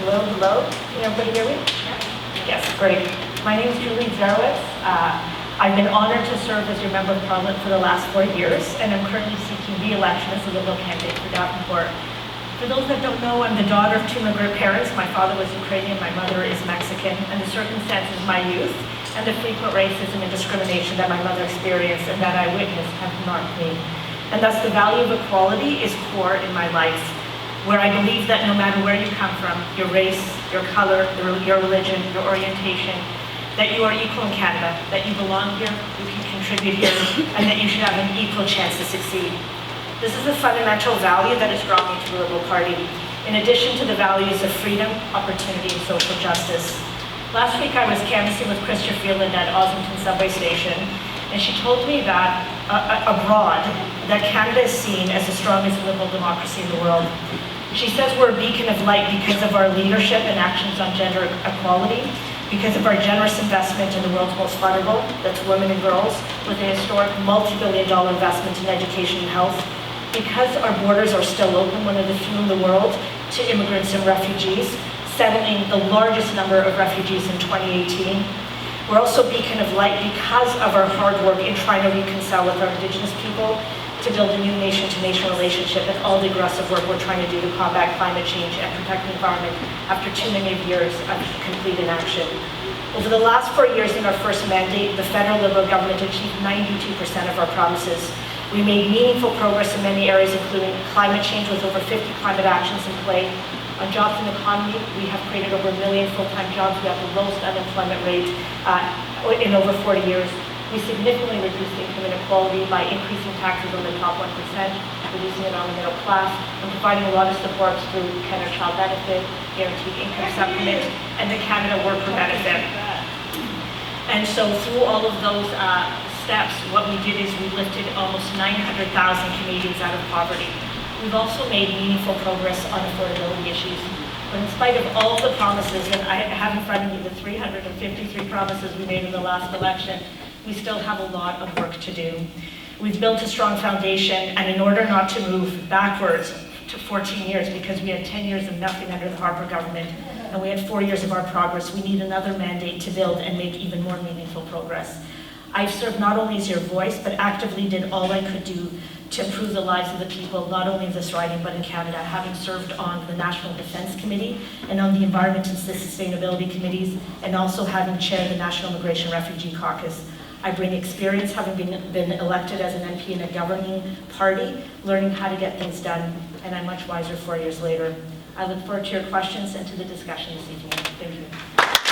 Hello, hello. Can everybody hear me? Yes, great. My name is Dzerowicz. I've been honored to serve as your Member of Parliament for the last 4 years, and I'm currently seeking re-election as a Liberal candidate for Davenport. For those that don't know, I'm the daughter of 2 immigrant parents. My father was Ukrainian, my mother is Mexican, and the circumstances of my youth and the frequent racism and discrimination that my mother experienced and that I witnessed have marked me. And thus the value of equality is core in my life, where I believe that no matter where you come from, your race, your color, your religion, your orientation, that you are equal in Canada, that you belong here, you can contribute here, and that you should have an equal chance to succeed. This is a fundamental value that has drawn me to the Liberal Party, in addition to the values of freedom, opportunity, and social justice. Last week I was canvassing with Christopher Freeland at Ossington subway station, and she told me that abroad, that Canada is seen as the strongest liberal democracy in the world. She says we're a beacon of light because of our leadership and actions on gender equality, because of our generous investment in the world's most vulnerable, that's women and girls, with a historic multi-billion-dollar investment in education and health, because our borders are still open, one of the few in the world, to immigrants and refugees, settling the largest number of refugees in 2018. We're also a beacon of light because of our hard work in trying to reconcile with our Indigenous people, to build a new nation-to-nation relationship, and all the aggressive work we're trying to do to combat climate change and protect the environment after too many years of complete inaction. Over the last 4 years in our first mandate, the federal Liberal government achieved 92% of our promises. We made meaningful progress in many areas, including climate change with over 50 climate actions in play. On jobs and economy, we have created over 1 million full-time jobs. We have the lowest unemployment rate in over 40 years. We significantly reduced income inequality by increasing taxes on the top 1%, reducing it on the middle class, and providing a lot of support through Canada Child Benefit, Guaranteed Income Supplement, and the Canada Worker Benefit. And so through all of those steps, what we did is we lifted almost 900,000 Canadians out of poverty. We've also made meaningful progress on affordability issues. But in spite of all of the promises, and I have in front of me the 353 promises we made in the last election, we still have a lot of work to do. We've built a strong foundation, and in order not to move backwards to 14 years, because we had 10 years of nothing under the Harper government, and we had 4 years of our progress, we need another mandate to build and make even more meaningful progress. I've served not only as your voice, but actively did all I could do to improve the lives of the people, not only in this riding, but in Canada, having served on the National Defence Committee and on the Environment and Sustainability Committees, and also having chaired the National Immigration Refugee Caucus. I bring experience, having been elected as an MP in a governing party, learning how to get things done, and I'm much wiser 4 years later. I look forward to your questions and to the discussion this evening. Thank you.